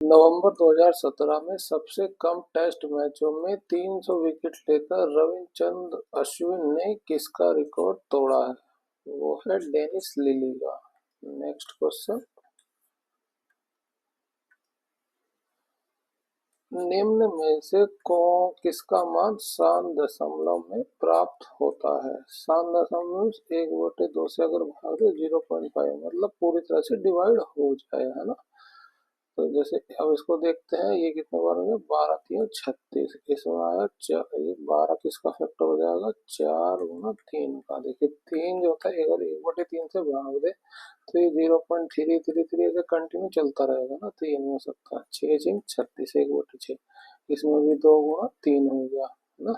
नवंबर 2017 में सबसे कम टेस्ट मैचों में 300 विकेट लेकर रविचंद्रन अश्विन ने किसका रिकॉर्ड तोड़ा है? वो है डेनिस लिली का। Next question. निम्न में से किसका मान 7 दशमलव में प्राप्त होता है? 7 दशमलव 1/2 से अगर भाग दे 0.5 मतलब पूरी तरह से डिवाइड हो जाए, है ना। तो जैसे अब इसको देखते हैं, ये कितने बार हो गया? 12×3 = 36। इसमें आया ये 12 किसका फैक्टर हो जाएगा? 4×3 का। देखिए 3 जो होता है अगर 1/3 से भाग दे तो ये 0.333 ऐसे कंटिन्यू चलता रहेगा ना, तो ये नहीं हो सकता। 6×36 1/6। इसमें भी 2×3 हो गया, है ना।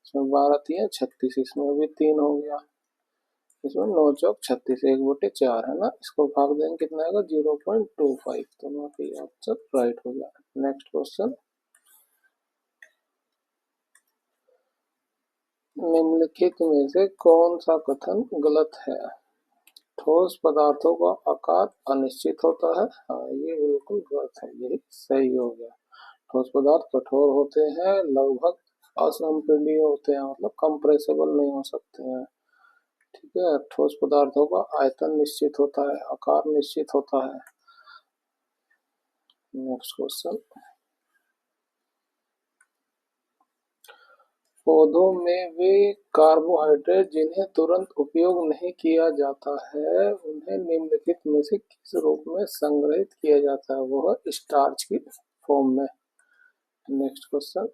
इसमें 12×3 = 36, इसमें भी 3 हो गया। इसमें 9×4 = 36, 1/4 है ना। इसको भाग देंगे कितना आएगा? 0.25। तो वहाँ पे आंसर राइट हो गया। Next question. निम्नलिखित में से कौन सा कथन गलत है? ठोस पदार्थों का आकार अनिश्चित होता है। हाँ, ये बिल्कुल गलत है, यही सही हो गया। ठोस पदार्थ कठोर होते हैं, लगभग असंपीड्य होते हैं, मतलब कंप्रेसिबल नहीं हो सकते हैं। ठीक है। ठोस पदार्थों का आयतन निश्चित होता है, आकार निश्चित होता है। Next question. पौधों में वे कार्बोहाइड्रेट जिन्हें तुरंत उपयोग नहीं किया जाता है उन्हें निम्नलिखित में से किस रूप में संग्रहित किया जाता है? वो है स्टार्च की फॉर्म में। Next question.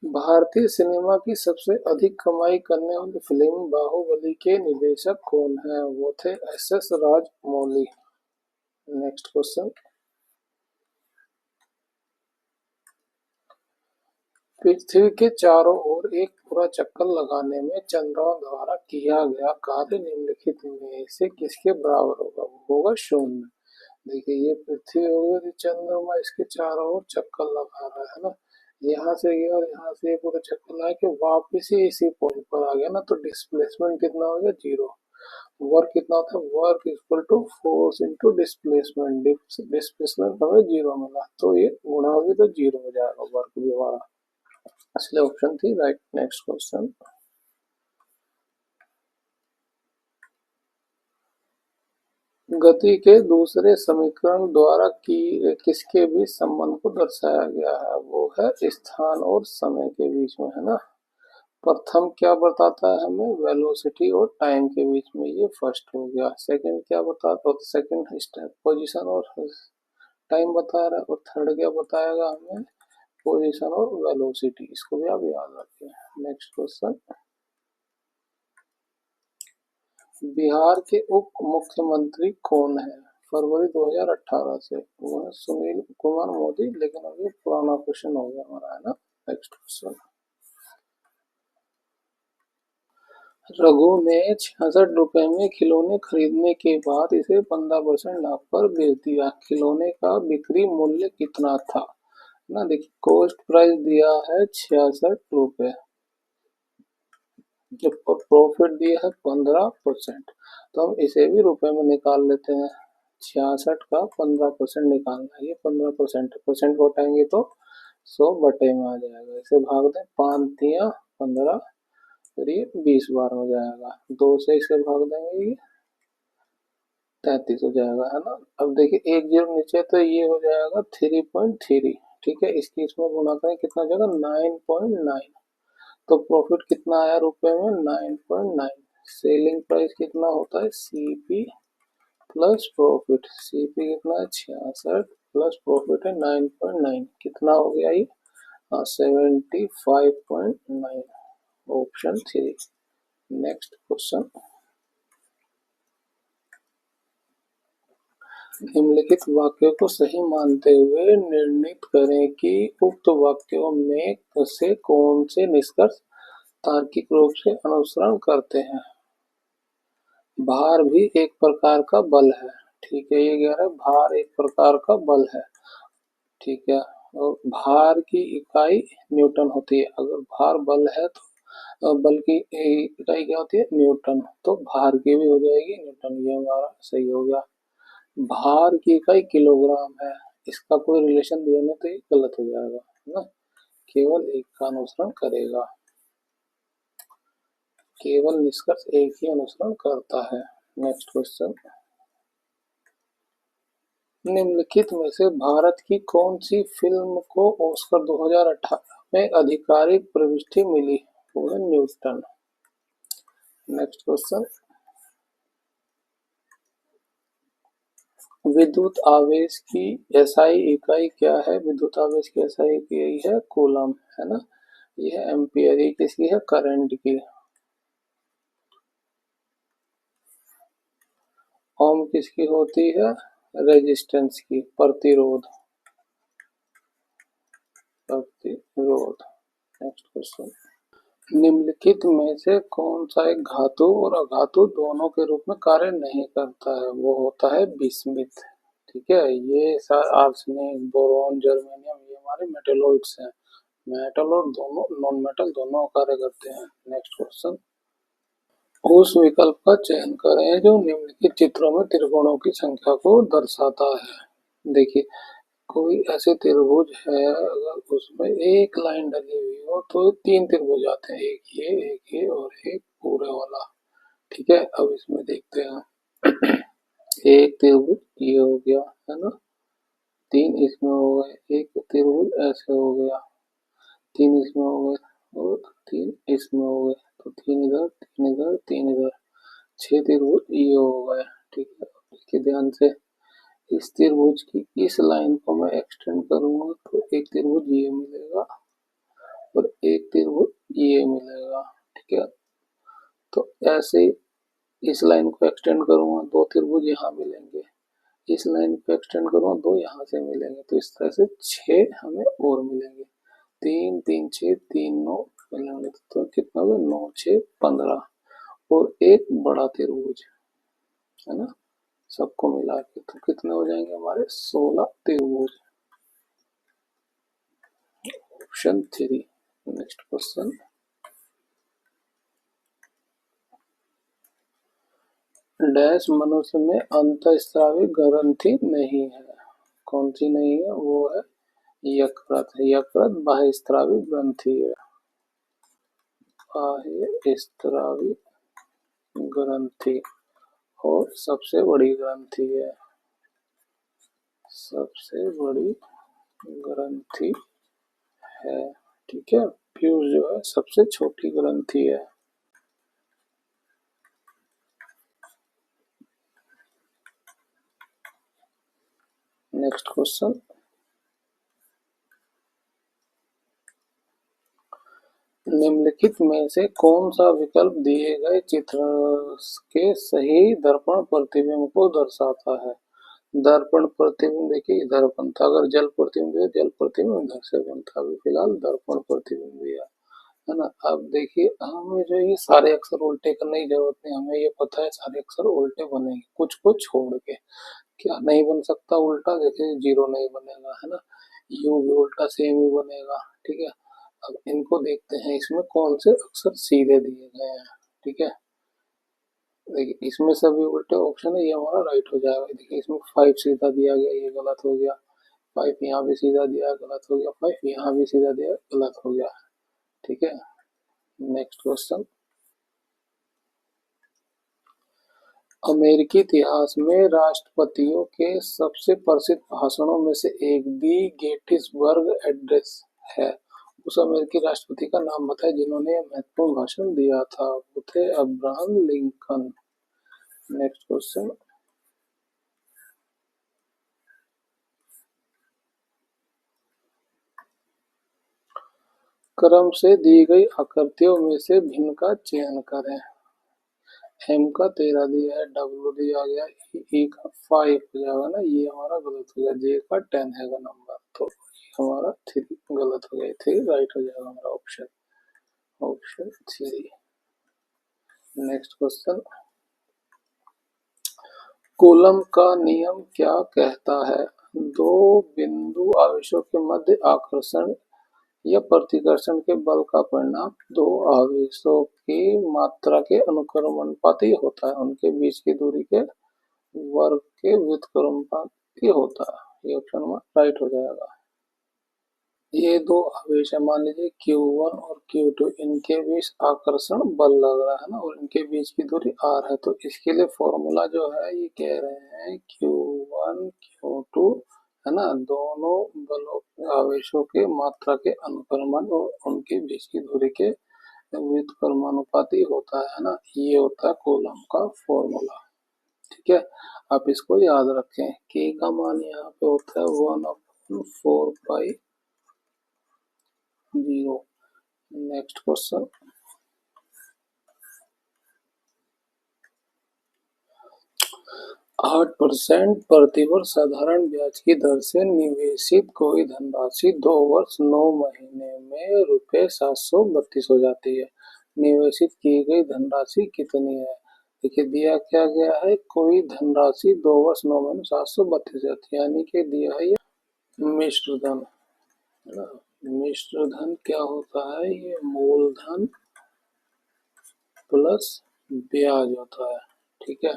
भारतीय सिनेमा की सबसे अधिक कमाई करने वाली फिल्म बाहुबली के निर्देशक कौन है? वो थे एस राजमौली। Next question. पृथ्वी के चारों ओर एक पूरा चक्कर लगाने में चंद्रमा द्वारा किया गया कार्य निम्नलिखित में से किसके बराबर होगा? वो होगा 0। देखिए ये पृथ्वी हो गई, चंद्रमा इसके चारों ओर चक्कर लगा रहा है ना। यहाँ से गया और यहाँ से पूरा चक्कर लगा के वापिस ही इसी पॉइंट पर आ गया ना, तो डिस्प्लेसमेंट कितना हो गया? 0। वर्क कितना होता है? Work equal to force into displacement. Displacement हमें 0 मिला, तो ये गुणा होगी तो 0 हो जाएगा वर्क भी हमारा, इसलिए ऑप्शन थी राइट। Next question. गति के दूसरे समीकरण द्वारा किसके बीच संबंध को दर्शाया गया है? वो है स्थान और समय के बीच में, है ना। प्रथम क्या बताता है हमें? वेलोसिटी और टाइम के बीच में, ये फर्स्ट हो गया। सेकंड क्या बताता है? सेकंड स्टेप पोजीशन और टाइम बता रहा है। और थर्ड क्या बताएगा हमें? पोजीशन और वेलोसिटी। इसको भी आप याद रखें। Next question. बिहार के उप मुख्यमंत्री कौन है फरवरी 2018 से? वो है सुनील कुमार मोदी। लेकिन अभी पुराना क्वेश्चन हो गया हमारा, है ना। Next question. रघु ने 66 रुपए में खिलौने खरीदने के बाद इसे 15% लाभ पर बेच दिया। खिलौने का बिक्री मूल्य कितना था? ना देखिए कॉस्ट प्राइस दिया है 66 रुपए, जब प्रॉफिट दिया है 15%, तो हम इसे भी रुपए में निकाल लेते हैं। 66 का 15% निकालना है, ये 15% परसेंट को हटाएंगे तो 100 में आ जाएगा। इसे भाग दें 5×3 = 15, फिर ये 20 बार हो जाएगा। 2 से इसे भाग देंगे, ये 33 हो जाएगा, है ना। अब देखिए 1 0 नीचे, तो ये हो जाएगा 3.3। ठीक है, इसकी इसमें गुणा करें कितना हो जाएगा? 9.9। तो प्रॉफिट कितना आया रुपए में? 9.9। सेलिंग प्राइस कितना होता है? CP plus profit. सीपी कितना है? 66 प्लस प्रॉफिट है 9.9। कितना हो गया ये? 75.9। ऑप्शन 3। Next question. निम्नलिखित वाक्यों को सही मानते हुए निर्णित करें कि उक्त वाक्यों में से कौन से निष्कर्ष तार्किक रूप से अनुसरण करते हैं। भार भी एक प्रकार का बल है। ठीक है, ये कह रहा है भार एक प्रकार का बल है। ठीक है, और भार की इकाई न्यूटन होती है। अगर भार बल है तो बल्कि इकाई क्या होती है, न्यूटन। तो भार की भी हो जाएगी न्यूटन, ये हमारा सही हो गया। भार की इकाई किलोग्राम है, इसका कोई रिलेशन दिया नहीं तो ये गलत हो जाएगा, है ना। केवल एक का अनुसरण करेगा, केवल निष्कर्ष एक ही अनुसरण करता है। नेक्स्ट क्वेश्चन, निम्नलिखित में से भारत की कौन सी फिल्म को ऑस्कर 2018 में आधिकारिक प्रविष्टि मिली? वो है न्यूटन। नेक्स्ट क्वेश्चन, विद्युत आवेश की एसआई इकाई क्या है? विद्युत आवेश की एसआई इकाई है कूलम, है ना। यह एम्पियर, ये किसकी है? करंट की। ओम किसकी होती है? रेजिस्टेंस की, प्रतिरोध, प्रतिरोध। नेक्स्ट क्वेश्चन, निम्नलिखित में से कौन सा एक धातु और अधातु दोनों के रूप में कार्य नहीं करता है? वो होता है बिस्मिथ। ठीक है, ये आर्सेनिक, बोरॉन, जर्मेनियम, ये हमारे मेटेलॉइड्स हैं। मेटल और दोनों नॉन मेटल दोनों कार्य करते हैं। नेक्स्ट क्वेश्चन, उस विकल्प का चयन करें जो निम्नलिखित चित्रों में त्रिकोणों की संख्या को दर्शाता है। देखिए, कोई ऐसे त्रिभुज है, अगर उसमें एक लाइन डली हुई हो तो तीन त्रिभुज आते हैं, एक ये और एक पूरे वाला। ठीक है, अब इसमें देखते हैं। एक त्रिभुज ये हो गया, है ना। तीन इसमें हो गए, एक त्रिभुज ऐसे हो गया, तीन इसमें हो गए और तीन इसमें हो गए, तो तीन इधर, तीन इधर, तीन इधर, छह त्रिभुज ये हो गए। ठीक है, देखिए ध्यान से, इस त्रिभुज की इस लाइन को मैं एक्सटेंड करूंगा तो एक त्रिभुज ये मिलेगा और एक त्रिभुज ये मिलेगा। ठीक है, तो ऐसे इस लाइन को एक्सटेंड करूंगा, दो त्रिभुज यहाँ मिलेंगे, इस लाइन को एक्सटेंड करूंगा, दो यहाँ से मिलेंगे, तो इस तरह से छह हमें और मिलेंगे। तीन तीन छः, तीन नौ मिलेंगे, तो कितना हुआ? 9 6 15 और एक बड़ा त्रिभुज, है ना, सबको मिला के तो कितने हो जाएंगे हमारे? 16 त्रिभुज। ऑप्शन 3। नेक्स्ट क्वेश्चन, डैश मनुष्य में अंतःस्रावी ग्रंथि नहीं है। कौन सी नहीं है? वो है यकृत। यकृत बाह्यस्रावी ग्रंथि है, बाह्यस्रावी ग्रंथि और सबसे बड़ी ग्रंथि है, सबसे बड़ी ग्रंथि है। ठीक है, फ्यूज जो है सबसे छोटी ग्रंथि है। नेक्स्ट क्वेश्चन, निम्नलिखित में से कौन सा विकल्प दिए गए चित्र के सही दर्पण प्रतिबिंब को दर्शाता है? दर्पण प्रतिबिंब देखिए इधर बनता, अगर जल प्रतिबिंब है, जल प्रतिबिंब इधर से बनता। अभी फिलहाल दर्पण प्रतिबिंब दिया, है ना। अब देखिए, हमें जो ये सारे अक्षर उल्टे करने की जरूरत नहीं, हमें ये पता है सारे अक्षर उल्टे बनेंगे, कुछ को छोड़ के। क्या नहीं बन सकता उल्टा? देखिए जीरो नहीं बनेगा, है ना। यू भी उल्टा सेम ही बनेगा। ठीक है, अब इनको देखते हैं, इसमें कौन से अक्षर सीधे दिए गए हैं। ठीक है, देखिए इसमें सभी उल्टे ऑप्शन है, ये हमारा राइट हो जाएगा। देखिए इसमें 5 सीधा दिया गया, ये गलत हो गया। 5 यहाँ भी सीधा दिया, गलत हो गया। 5 यहाँ भी सीधा दिया, गलत हो गया। ठीक है, नेक्स्ट क्वेश्चन, अमेरिकी इतिहास में राष्ट्रपतियों के सबसे प्रसिद्ध भाषणों में से एक दी गेटिसबर्ग एड्रेस है। उस अमेरिकी राष्ट्रपति का नाम बताएं जिन्होंने महत्वपूर्ण भाषण दिया था। वो थे अब्राहम लिंकन। नेक्स्ट क्वेश्चन, क्रम से दी गई आकृतियों में से भिन्न का चयन करें। एम का 13 दिया है, डब्ल्यू दिया गया, ई का 5 हो जाएगा ना, ये हमारा गलत हो गया। जे का 10 है का नंबर, तो हमारा 3 गलत हो गया, 3 राइट हो जाएगा हमारा option, option 3। Next question, coulomb का नियम क्या कहता है? दो बिंदु आवेशों के मध्य आकर्षण यह प्रतिकर्षण के बल का परिणाम दो आवेशों की मात्रा के अनुक्रमानुपाती होता है, उनके बीच की दूरी के वर्ग के व्युत्क्रमानुपाती होता है। ये ऑप्शन में राइट हो जाएगा। ये दो आवेश है, मान लीजिए Q1 और Q2, इनके बीच आकर्षण बल लग रहा है ना, और इनके बीच की दूरी r है। तो इसके लिए फॉर्मूला जो है ये कह रहे हैं Q1 Q2 है ना, दोनों बलों आवेशों के मात्रा के अनुक्रमण और उनके बीच की दूरी के व्युत्क्रमानुपाती होता है ना, ये होता है कूलम का फॉर्मूला। ठीक है, आप इसको याद रखें। K का मान यहाँ पे होता है 1/4 0। नेक्स्ट क्वेश्चन, 8% प्रतिवर्ष साधारण ब्याज की दर से निवेशित कोई धनराशि 2 वर्ष 9 महीने में ₹732 हो जाती है। निवेशित की गई धनराशि कितनी है? देखिए दिया क्या गया है, कोई धनराशि 2 वर्ष 9 महीने 732 जाती है, यानी कि दिया है ये मिश्र धन है ना। मिश्र धन क्या होता है, ये मूलधन प्लस ब्याज होता है। ठीक है,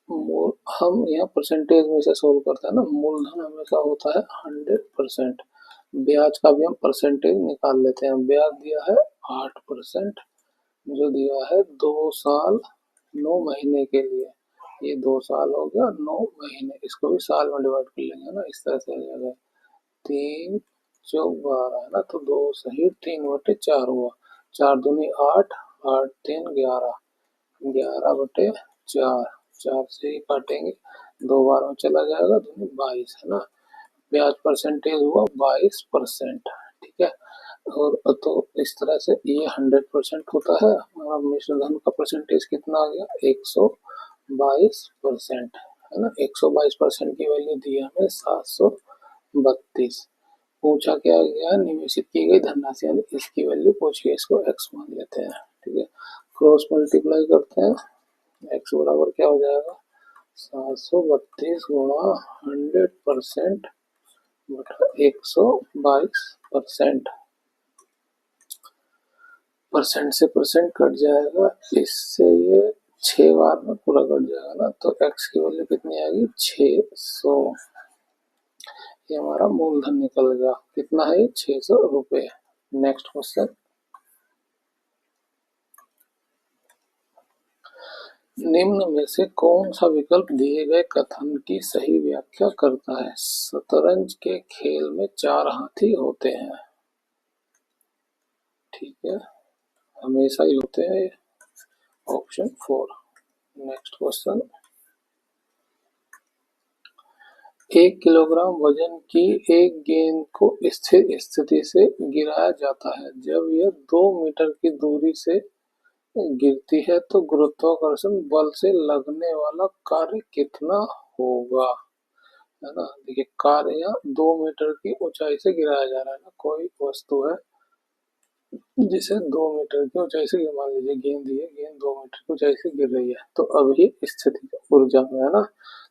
हम यहाँ परसेंटेज में से सोल्व करते हैं ना, मूलधन हमेशा होता है 100%, ब्याज का भी हम परसेंटेज निकाल लेते हैं। ब्याज दिया है 8%, जो दिया है 2 साल 9 महीने के लिए, ये 2 साल हो गया 9 महीने, इसको भी साल में डिवाइड कर लेंगे ना, इस तरह से आ जाएगा 3 चौक 12 है ना, तो 2 सही 3/4 हुआ, 4 दूनी 8, 8 3 11, 11/4, 4 से ही काटेंगे, 2 बार में चला जाएगा, दूनी 22 है ना। ब्याज परसेंटेज हुआ 22%। ठीक है, और तो इस तरह से ये 100% होता है, और मिश्र धन का परसेंटेज कितना आ गया, 122% है ना। 122% की वैल्यू दी है हमें 732। पूछा क्या गया, निवेशित की गई धनराशि, यानी इसकी वैल्यू पूछ के इसको x मान लेते हैं। ठीक है, क्रॉस मल्टीप्लाई करते हैं, x बराबर क्या हो जाएगा, 732 गुणा 100% बटा 122%। परसेंट से परसेंट कट जाएगा, इससे ये 6 बार में पूरा कट जाएगा ना, तो x की वैल्यू कितनी आएगी, 600। ये हमारा मूलधन निकल गया, कितना है, 600 रुपये। नेक्स्ट क्वेश्चन, निम्न में से कौन सा विकल्प दिए गए कथन की सही व्याख्या करता है? शतरंज के खेल में 4 हाथी होते हैं। ठीक है, हमेशा ही होते हैं, ऑप्शन 4। नेक्स्ट क्वेश्चन, 1 किलोग्राम वजन की एक गेंद को स्थिर स्थिति से गिराया जाता है। जब यह 2 मीटर की दूरी से गिरती है तो गुरुत्वाकर्षण बल से लगने वाला कार्य कितना होगा, है ना। देखिए कार्य यहाँ 2 मीटर की ऊंचाई से गिराया जा रहा है ना, कोई वस्तु है जिसे 2 मीटर की ऊंचाई से, मान लीजिए गेंद है, गेंद 2 मीटर की ऊंचाई से गिर रही है, तो अभी स्थितिज ऊर्जा में है ना,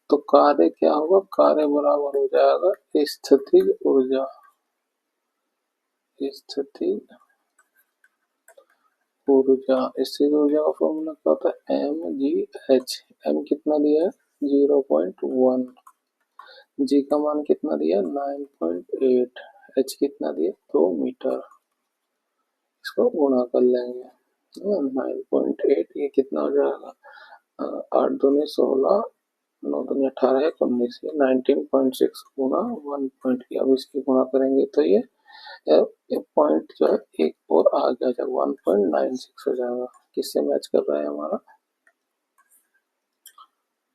तो कार्य क्या होगा, कार्य बराबर हो जाएगा स्थितिज ऊर्जा, स्थितिज ऊर्जा। स्थितिज ऊर्जा का फॉर्मूला क्या होता है, mgh। m कितना दिया है, 0.1, g का मान कितना दिया, 9.8, h कितना दिया, 2 मीटर, इसको गुणा कर लेंगे, 9.8, ये कितना हो जाएगा, 8 दूनी 16, 9 दूनी 18 है 19, 19.6 गुणा 1 की, अब इसकी गुणा करेंगे तो ये पॉइंट जो है एक और आ गया, जब 1.96 हो जाएगा। किससे मैच कर रहा है हमारा,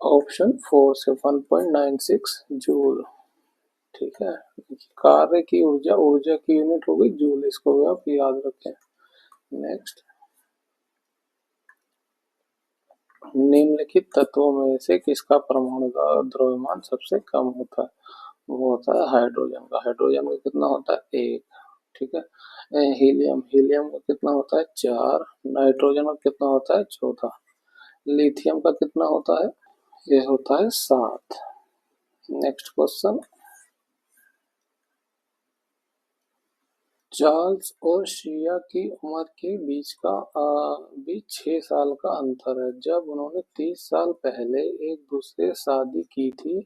ऑप्शन 4 से, 1.96 जूल। ठीक है, कार्य की ऊर्जा, ऊर्जा की यूनिट हो गई जूल, इसको भी आप याद रखें। नेक्स्ट, निम्नलिखित तत्वों में से किसका परमाणु द्रव्यमान सबसे कम होता है? वो होता है हाइड्रोजन का। हाइड्रोजन का कितना होता है, 1। ठीक है, हीलियम, हीलियम का कितना होता है, 4। नाइट्रोजन का कितना होता है, 14। लिथियम का कितना होता है, ये होता है 7। नेक्स्ट क्वेश्चन, चार्ल्स और शिया की उम्र के बीच 6 साल का अंतर है। जब उन्होंने 30 साल पहले एक दूसरे शादी की थी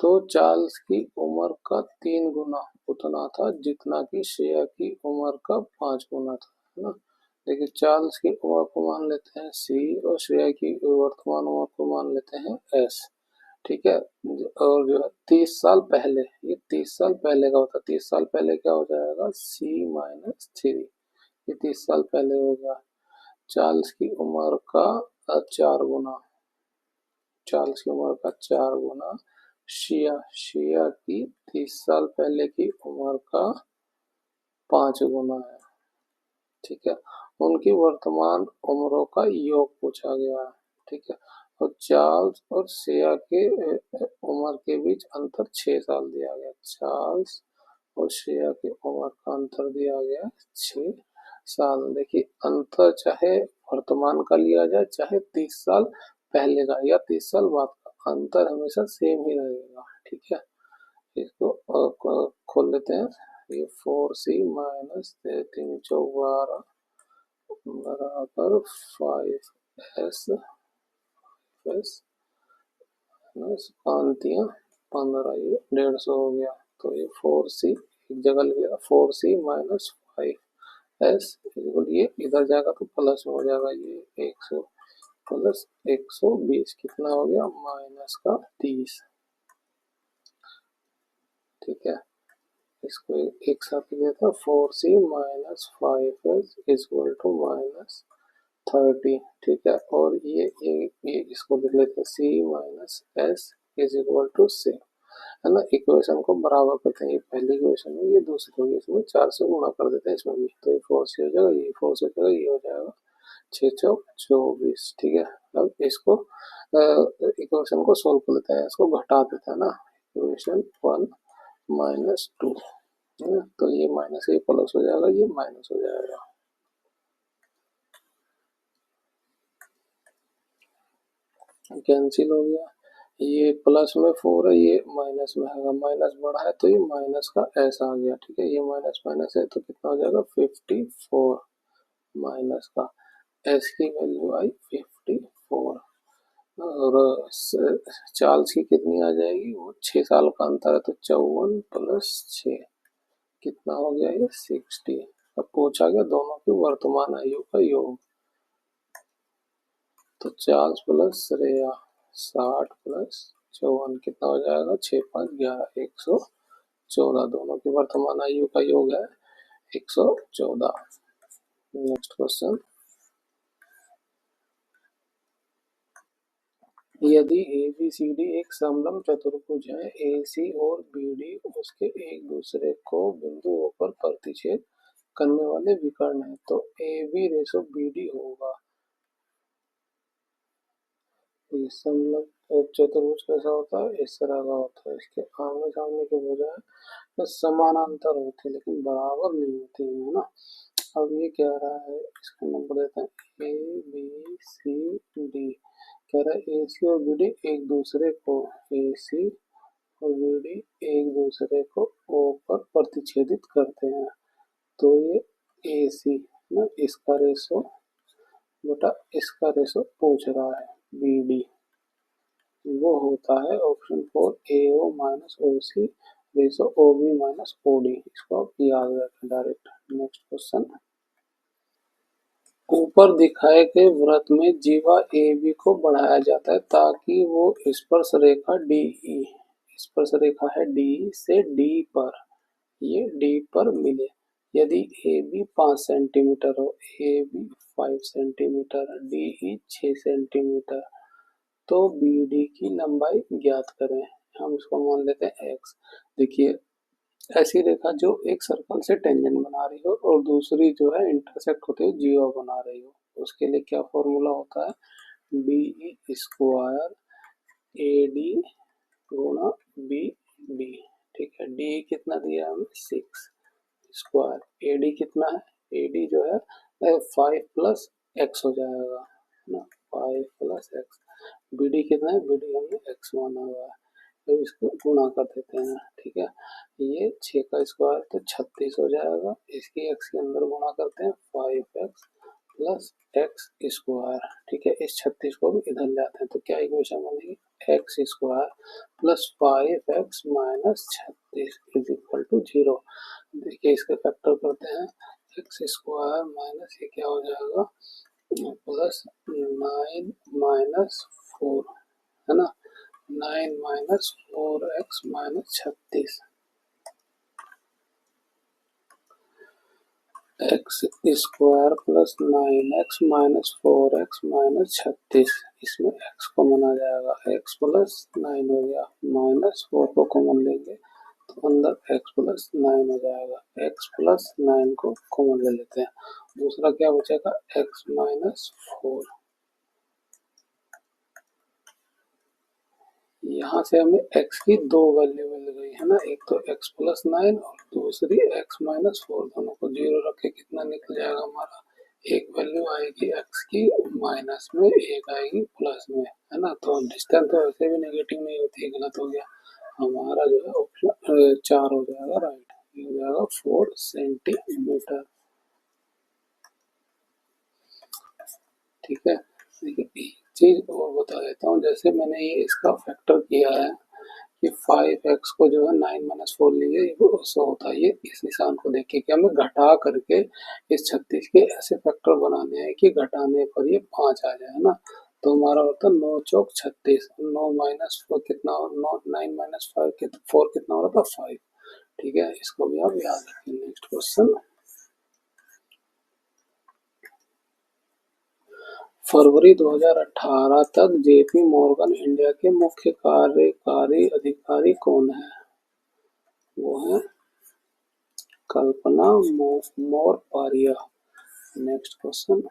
तो चार्ल्स की उम्र का 3 गुना उतना था जितना कि शिया की उम्र का 5 गुना था, है ना। देखिए, चार्ल्स की उम्र को मान लेते हैं सी और श्रेया की वर्तमान उम्र को मान लेते हैं एस। ठीक है। और जो है 30 साल पहले, ये 30 साल पहले का होता है। 30 साल पहले क्या हो जाएगा, C-3। ये 30 साल पहले हो गया। चार्ल्स की उम्र का 4 गुना, चार्ल्स की उम्र का 4 गुना शिया शिया की 30 साल पहले की उम्र का 5 गुना है। ठीक है। उनकी वर्तमान उम्रों का योग पूछा गया है। ठीक है। और चार्ल्स और शिया के उम्र के बीच अंतर 6 साल दिया गया। चार्ल्स और शिया की उम्र का अंतर दिया गया 6 साल। देखिए, अंतर चाहे वर्तमान का लिया जाए चाहे 30 साल पहले का या 30 साल बाद का, अंतर हमेशा सेम ही रहेगा। ठीक है। इसको खोल लेते हैं। ये 4C-3 × 12 बराबर 5S प्लस 15, ये 150 हो गया। तो ये 4C एक जगह लगेगा, 4C-5S इक्वल, ये इधर जाएगा तो प्लस में हो जाएगा, ये 100 प्लस 120 कितना हो गया, -30। ठीक है। इसको एक साथ लिखा था, 4C-5S इक्वल टू -30। ठीक है। और ये इसको लिख लेते हैं, C-S is equal to C, है ना। इक्वेशन को बराबर करते हैं, ये पहली इक्वेशन में, ये दूसरी होगी, इसमें 4 से गुणा कर देते हैं इसमें भी, तो ये 4C हो जाएगा, ये 4 से हो जाएगा, ये हो जाएगा 6 चौक 24। ठीक है। अब इसको इक्वेशन को सोल्व कर लेते हैं, इसको घटा देते हैं ना। इक्वेशन 1 -2, है ना। तो ये माइनस, ये प्लस हो जाएगा, ये माइनस हो जाएगा, कैंसिल हो गया। ये प्लस में 4 है, ये माइनस में है, माइनस बड़ा है तो ये माइनस का एस आ गया। ठीक है। ये माइनस माइनस है तो कितना हो जाएगा, 54। माइनस का एस की वैल्यू आई 54। और चार्ल्स की कितनी आ जाएगी, वो 6 साल का अंतर है तो 54 प्लस 6 कितना हो गया, ये 60। अब पूछा गया दोनों की वर्तमान आयु का योग, तो चार्ल्स प्लस श्रेया 60 प्लस 54 कितना हो जाएगा, 6×5=11, 114। दोनों की वर्तमान आयु का योग है 114। नेक्स्ट क्वेश्चन, यदि ABCD एक समलंब चतुर्भुज है, AC और BD उसके एक दूसरे को बिंदुओं पर प्रतिच्छेद करने वाले विकर्ण है, तो AB रेशो BD होगा। समलंब चतुर्भुज कैसा होता है, इस तरह का होता है। इसके आमने सामने के बजाय तो समानांतर होते हैं लेकिन बराबर नहीं होते हैं, है ना। अब ये कह रहा है, इसका नंबर देते हैं ABCD, कह रहा है AC और BD एक दूसरे को, AC और BD एक दूसरे को O पर प्रतिच्छेदित करते हैं, तो ये AC ना, इसका रेशो बटा इसका रेशो पूछ रहा है BD, वो होता है ऑप्शन 4 AO-OC रेशो OB-OD। इसको आप याद रखें डायरेक्ट। नेक्स्ट क्वेश्चन, ऊपर दिखाए गए वृत्त में जीवा AB को बढ़ाया जाता है ताकि वो स्पर्श रेखा DE, स्पर्श रेखा है D से D पर, ये D पर मिले। यदि AB 5 सेंटीमीटर हो, AB 5 सेंटीमीटर, DE 6 सेंटीमीटर, तो BD की लंबाई ज्ञात करें। हम इसको मान लेते हैं x। देखिए, ऐसी रेखा जो एक सर्कल से टेंजेंट बना रही हो और दूसरी जो है इंटरसेक्ट होते हुए जीवा बना रही हो, उसके लिए क्या फॉर्मूला होता है, DE² AD गुणा BD। ठीक है। डी कितना दिया हमें, 6 स्क्वायर, AD कितना है, AD जो है 5 प्लस x हो जाएगा, है ना, 5 प्लस x। BD कितना है, BD हमने x माना हुआ है, अब इसको गुणा कर देते हैं। ठीक है, ये 6 का स्क्वायर तो 36 हो जाएगा। इसकी x के अंदर गुणा करते हैं 5x प्लस एक्स स्क्वायर। ठीक है, इस 36 को भी इधर ले आते हैं तो क्या इक्वेशन बनेगी, x square plus 5x minus 36 is equal to 0। देखिए इसके फैक्टर करते हैं, एक्स स्क्वायर माइनस ये क्या हो जाएगा प्लस 9 माइनस 4, है ना, 9 minus 4x minus 36, x square plus 9x minus 4x minus 36। इसमें x कॉमन आ जाएगा, x प्लस 9 हो गया, माइनस 4 को कॉमन लेंगे तो अंदर x प्लस 9 हो जाएगा, x प्लस 9 को कॉमन ले लेते हैं। दूसरा क्या बचेगा, x माइनस 4। यहाँ से हमें x की दो वैल्यू मिल गई है ना, एक तो x प्लस 9 और दूसरी x माइनस 4। दोनों को जीरो रख के कितना निकल जाएगा हमारा, एक वैल्यू आएगी x की माइनस में, एक आएगी प्लस में, है ना। तो डिस्टेंस तो वैसे भी नेगेटिव नहीं होती है, गलत हो गया हमारा जो है ऑप्शन 4 हो जाएगा राइट, ये हो जाएगा 4 सेंटीमीटर। ठीक है, देखिए एक चीज और बता देता हूँ, जैसे मैंने ये इसका फैक्टर किया है कि 5x को जो है 9 माइनस 4 लिए वो उससे होता है, ये इस निशान को देख के कि हमें घटा करके इस 36 के ऐसे फैक्टर बनाने हैं कि घटाने पर ये 5 आ जाए, है ना। तो हमारा होता है 9 चौक 36, 9 माइनस 4 कितना, 9 9 माइनस 5 4 कितना हो रहा था 5। ठीक है, इसको भी आप याद रखें। नेक्स्ट क्वेश्चन, फरवरी 2018 तक जेपी मॉर्गन इंडिया के मुख्य कार्यकारी अधिकारी कौन है, वो है कल्पना मौर्य। नेक्स्ट क्वेश्चन,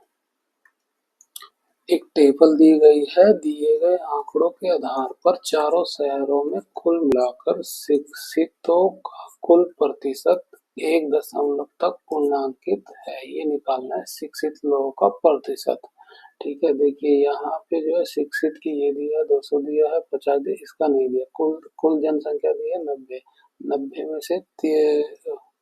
एक टेबल दी गई है, दिए गए आंकड़ों के आधार पर चारों शहरों में कुल मिलाकर शिक्षितों का कुल प्रतिशत 1 दशमलव तक पूर्णांकित है, ये निकालना है शिक्षित लोगों का प्रतिशत। ठीक है, देखिए यहाँ पे जो है शिक्षित की ये दिया 200 दिया है, 50 दिया, इसका नहीं दिया। कुल कुल जनसंख्या दी है 90, 90 में से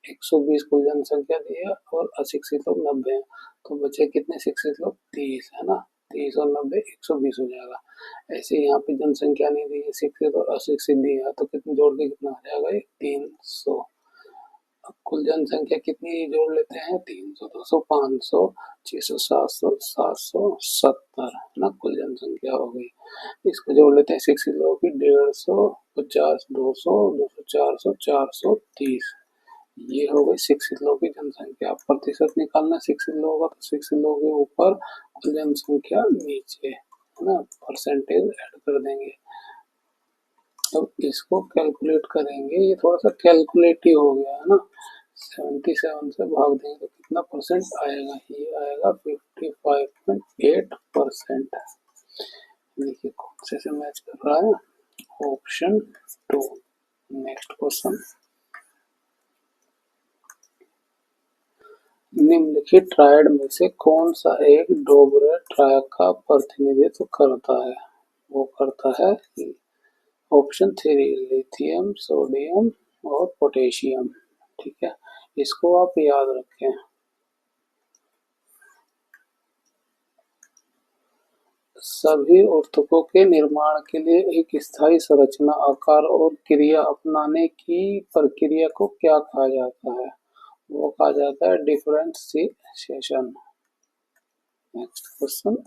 120 कुल जनसंख्या दी है और अशिक्षित लोग 90 हैं, तो बचे कितने शिक्षित लोग, 30, है ना। 30 और 90 120 हो जाएगा। ऐसे यहाँ पे जनसंख्या नहीं दी है, शिक्षित और अशिक्षित दी है, तो कितने जोड़ के कितना आ जाएगा, 300। अब कुल जनसंख्या कितनी जोड़ लेते हैं, 300, 200, 500, 600, 700, 770, है ना, कुल जनसंख्या हो गई। इसको जोड़ लेते हैं शिक्षित लोगों की, 150, 50, 200, 200, 400, 430। ये हो गई शिक्षित लोगों की जनसंख्या। प्रतिशत निकालना शिक्षित लोगों का, तो शिक्षित लोगों के ऊपर कुल जनसंख्या नीचे, है ना, परसेंटेज ऐड कर देंगे। अब इसको कैलकुलेट करेंगे, ये थोड़ा सा कैलकुलेट ही हो गया है ना। 77 से भाग देंगे तो कितना परसेंट आएगा, ये आएगा 55.8%। देखिए कौन से मैच कर रहा है, ऑप्शन 2। नेक्स्ट क्वेश्चन, निम्नलिखित ट्रायड में से कौन सा एक डोबरे ट्रायड का प्रतिनिधित्व करता है, वो करता है ऑप्शन 3 लिथियम, सोडियम और पोटेशियम। ठीक है, इसको आप याद रखें। सभी ऊतकों के निर्माण के लिए एक स्थायी संरचना, आकार और क्रिया अपनाने की प्रक्रिया को क्या कहा जाता है, वो कहा जाता है डिफरेंशिएशन। नेक्स्ट क्वेश्चन,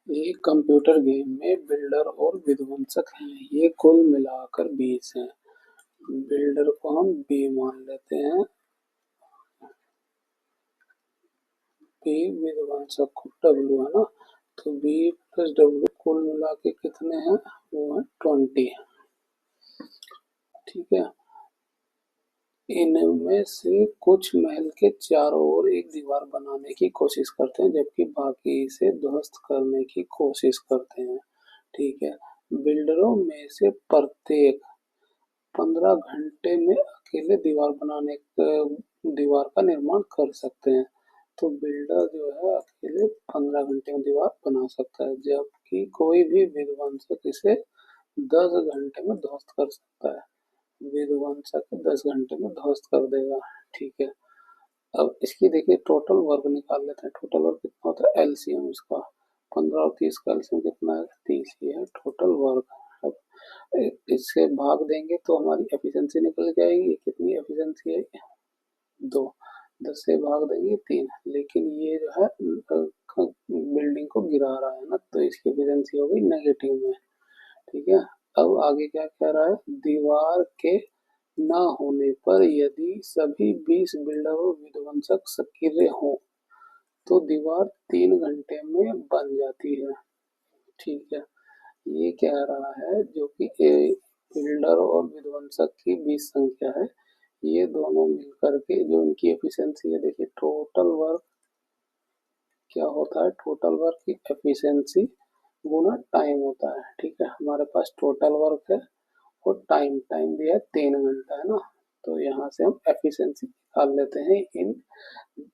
ये कंप्यूटर गेम में बिल्डर और विध्वंसक हैं, ये कुल मिलाकर 20 हैं। बिल्डर को हम बी मान लेते हैं, बी विध्वंसक को डब्ल्यू, है ना। तो बी प्लस डब्ल्यू कुल मिला के कितने हैं, वो है 20। ठीक है, इनमें से कुछ महल के चारों ओर एक दीवार बनाने की कोशिश करते हैं जबकि बाकी इसे ध्वस्त करने की कोशिश करते हैं। ठीक है, बिल्डरों में से प्रत्येक 15 घंटे में अकेले दीवार का निर्माण कर सकते हैं। तो बिल्डर जो है अकेले 15 घंटे में दीवार बना सकता है, जबकि कोई भी विध्वंसक इसे 10 घंटे में ध्वस्त कर सकता है। विध्वंसक 10 घंटे में ध्वस्त कर देगा। ठीक है, अब इसकी देखिए टोटल वर्क निकाल लेते हैं। टोटल वर्क कितना होता है, एलसीएम इसका 15 और 30 का एलसीएम कितना है, 30 ही है टोटल वर्क। अब इससे भाग देंगे तो हमारी एफिशिएंसी निकल जाएगी। कितनी एफिशिएंसी है, 2। 10 से भाग देंगे 3। लेकिन ये जो है बिल्डिंग को गिरा रहा है ना, तो इसकी एफिशिएंसी हो गई नेगेटिव में। ठीक है, अब आगे क्या कह रहा है, दीवार के न होने पर यदि सभी 20 बिल्डर और विध्वंसक सक्रिय हों तो दीवार 3 घंटे में बन जाती है। ठीक है, ये कह रहा है जो कि बिल्डर और विध्वंसक की 20 संख्या है, ये दोनों मिलकर के जो इनकी एफिशिएंसी है, देखिए टोटल वर्क क्या होता है, टोटल वर्क की एफिशिएंसी गुना टाइम होता है। ठीक है, हमारे पास टोटल वर्क है और टाइम दिया है 3 घंटा है ना, तो यहाँ से हम एफिशिएंसी निकाल लेते हैं। इन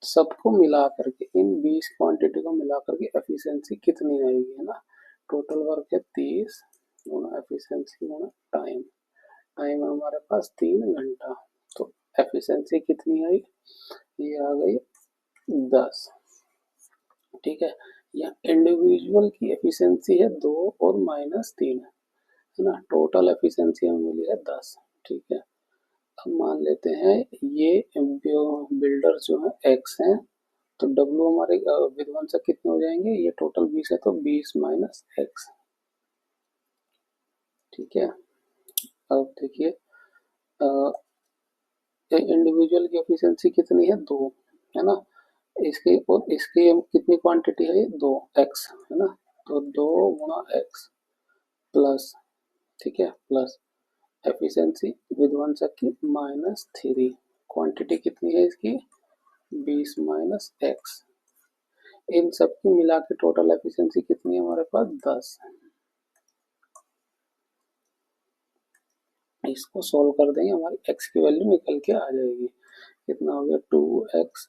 सबको मिला करके, इन 20 क्वांटिटी को मिला करके एफिशिएंसी कितनी आएगी, है ना। टोटल वर्क है 30 गुना एफिशिएंसी गुना टाइम। टाइम है हमारे पास 3 घंटा, तो एफिशिएंसी कितनी आई, ये आ गई 10। ठीक है, यहाँ इंडिविजुअल की एफिशिएंसी है 2 और -3 है ना, टोटल एफिशिएंसी हमें मिली है 10। ठीक है, अब मान लेते हैं ये बिल्डर जो है एक्स है, तो डब्ल्यू हमारे विध्वंसक कितने हो जाएंगे, ये टोटल 20 है तो 20 माइनस एक्स। ठीक है, अब देखिए इंडिविजुअल की एफिशिएंसी कितनी है, 2 है ना, इसकी और इसकी कितनी क्वांटिटी है, 2 एक्स है ना, तो 2 गुणा एक्स प्लस, ठीक है, प्लस एफिशिएंसी विध्वंसक की -3, क्वांटिटी कितनी है इसकी 20 माइनस एक्स। इन सब की मिला के टोटल एफिशिएंसी कितनी है हमारे पास 10। इसको सोल्व कर देंगे, हमारी एक्स की वैल्यू निकल के आ जाएगी। कितना हो गया 2x,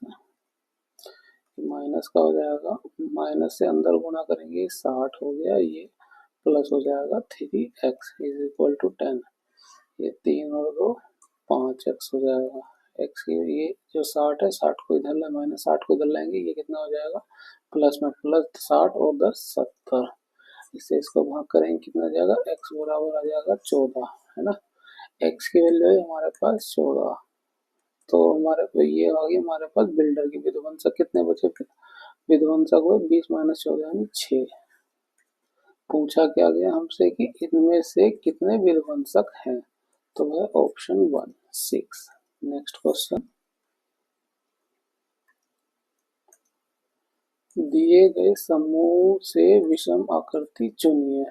माइनस का हो जाएगा, माइनस से अंदर गुना करेंगे 60 हो गया, ये प्लस हो जाएगा 3x इज इक्वल टू 10, ये 3 और 2 5x हो जाएगा। एक्स की ये जो 60 है, 60 को इधर ले, -60 को इधर लाएंगे, ये कितना हो जाएगा प्लस में प्लस 60 और 10 70, इससे इसको भाग करेंगे कितना आ जाएगा, x बराबर आ जाएगा 14 है ना। x की वैल्यू है हमारे पास 14, तो हमारे पे ये आ गई हमारे पास बिल्डर की। विध्वंसक कितने बचे, विध्वंसक हुए 20 माइनस 14 यानी 6। पूछा क्या गया हमसे कि इनमें से कितने विध्वंसक हैं, तो वह ऑप्शन 1 6। नेक्स्ट क्वेश्चन, दिए गए समूह से विषम आकृति चुनिए।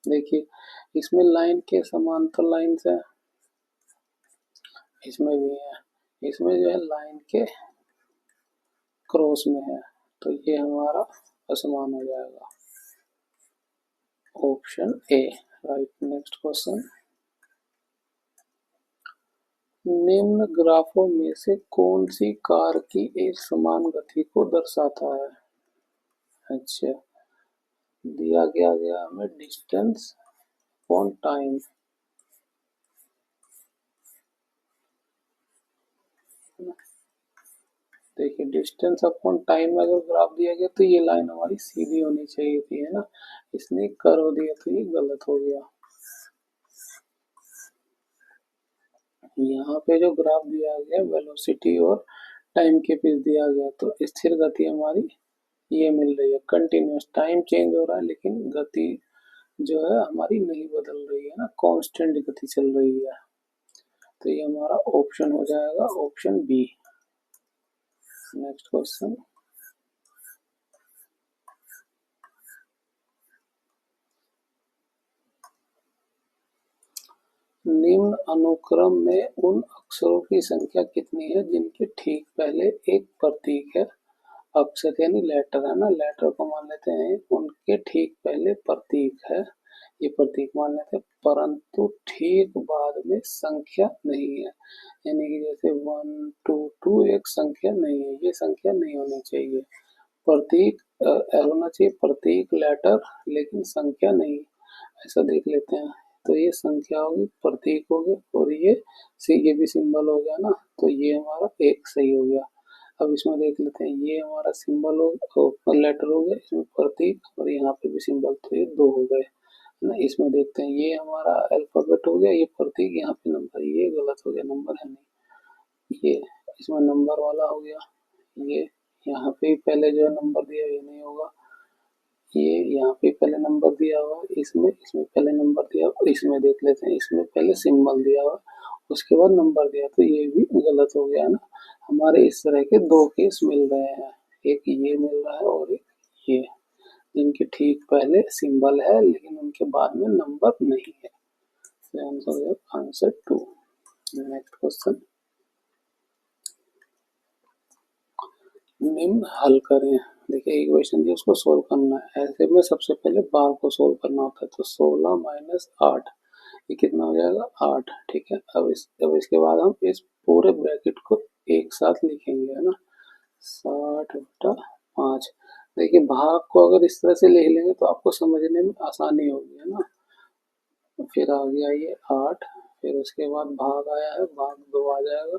देखिए इसमें लाइन के समांतर लाइन है, इसमें भी है, इसमें जो है लाइन के क्रॉस में है, तो ये हमारा असमान हो जाएगा, option A right. Next question, निम्न ग्राफों में से कौन सी कार की एक समान गति को दर्शाता है। अच्छा, दिया गया हमें डिस्टेंस अपॉन टाइम, देखिए डिस्टेंस अपॉन टाइम में अगर ग्राफ दिया गया तो ये लाइन हमारी सीधी होनी चाहिए थी, है ना, इसने कर्व दिया तो ये गलत हो गया। यहाँ पे जो ग्राफ दिया गया वेलोसिटी और टाइम के बीच दिया गया, तो स्थिर गति हमारी ये मिल रही है, कंटिन्यूस, टाइम चेंज हो रहा है लेकिन गति जो है हमारी नहीं बदल रही है ना, कांस्टेंट गति चल रही है, तो ये हमारा ऑप्शन हो जाएगा, ऑप्शन बी। नेक्स्ट क्वेश्चन, निम्न अनुक्रम में उन अक्षरों की संख्या कितनी है जिनके ठीक पहले एक प्रतीक है, अक्षर यानी लेटर है ना, लेटर को मान लेते हैं, उनके ठीक पहले प्रतीक है, ये प्रतीक मान लेते हैं, परंतु ठीक बाद में संख्या नहीं है, यानी कि जैसे 1 2 2 एक संख्या नहीं है, ये संख्या नहीं होनी चाहिए। प्रतीक होना चाहिए प्रतीक लेटर लेकिन संख्या नहीं, ऐसा देख लेते हैं। तो ये संख्या होगी, प्रतीक हो गया, और ये भी सिंबल हो गया ना, तो ये हमारा एक सही हो गया। अब इसमें देख लेते हैं, ये हमारा सिंबल हो लेटर हो गया, इसमें प्रतीक, और यहाँ पे भी सिंबल, तो ये दो हो गए ना। इसमें देखते हैं, ये हमारा अल्फाबेट हो गया, ये प्रतीक, यहाँ पे नंबर, ये गलत हो गया, नंबर है नहीं। ये इसमें नंबर वाला हो गया, ये यहाँ पे पहले जो है नंबर दिया, ये नहीं होगा। ये यहाँ पे पहले नंबर दिया हुआ, इसमें इसमें पहले नंबर दिया हुआ, इसमें देख लेते हैं, इसमें पहले सिंबल दिया हुआ, उसके बाद नंबर दिया, तो ये भी गलत हो गया ना। हमारे इस तरह के दो केस मिल रहे हैं, एक ये मिल रहा है और एक ये, जिनके ठीक पहले सिंबल है लेकिन उनके बाद में नंबर नहीं है। आंसर 2। नेक्स्ट क्वेश्चन, निम्न हल करें। देखिए इक्वेशन दी, उसको सोल्व करना है। ऐसे में सबसे पहले बार को सोल्व करना होता है, तो 16 माइनस 8, ये कितना हो जाएगा 8। ठीक है, अब इसके बाद हम इस पूरे ब्रैकेट को एक साथ लिखेंगे, है ना, 60/5। देखिए भाग को अगर इस तरह से लिख लेंगे तो आपको समझने में आसानी होगी, है ना। फिर आ गया ये 8, फिर उसके बाद भाग आया है, भाग 2 आ जाएगा,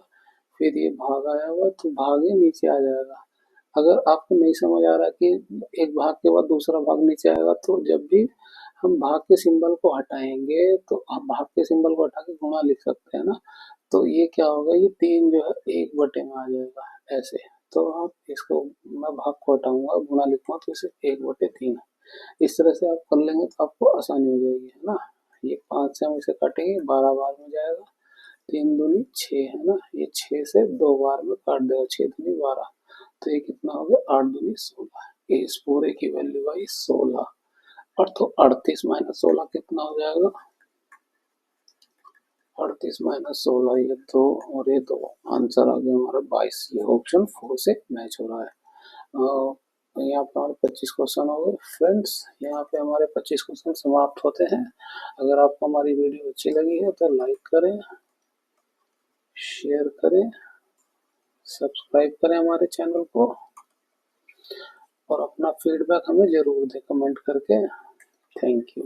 फिर ये भाग आया हुआ, तो भाग ये नीचे आ जाएगा। अगर आपको नहीं समझ आ रहा कि एक भाग के बाद दूसरा भाग नीचे आएगा, तो जब भी हम भाग के सिंबल को हटाएंगे तो हम भाग के सिंबल को हटा के गुणा लिख सकते हैं ना। तो ये क्या होगा, ये 3 जो है 1/, में आ जाएगा ऐसे। तो आप इसको, मैं भाग को हटाऊंगा, गुणा लिखूंगा, तो इसे 1/3, इस तरह से आप कर लेंगे तो आपको आसानी हो जाएगी, है ना। ये 5 से हम इसे काटेंगे, 12 बार में जाएगा, 3 दूनी 6, है ना, ये 6 से 2 बार में काट देगा, 6 दूनी 12, तो ये कितना हो गया 8 दूनी 16, ये इस पूरे की वैल्यू आई 16। और तो 38 माइनस 16 कितना हो जाएगा, 38 माइनस 16, ये 2 और ये 2, आंसर आ गया हमारा 22। ये ऑप्शन 4 से मैच हो रहा है। यहाँ पे हमारे 25 क्वेश्चन हो गए फ्रेंड्स, यहाँ पे हमारे 25 क्वेश्चन समाप्त होते हैं। अगर आपको हमारी वीडियो अच्छी लगी है तो लाइक करें, शेयर करें, सब्सक्राइब करें हमारे चैनल को, और अपना फीडबैक हमें ज़रूर दें कमेंट करके। Thank you.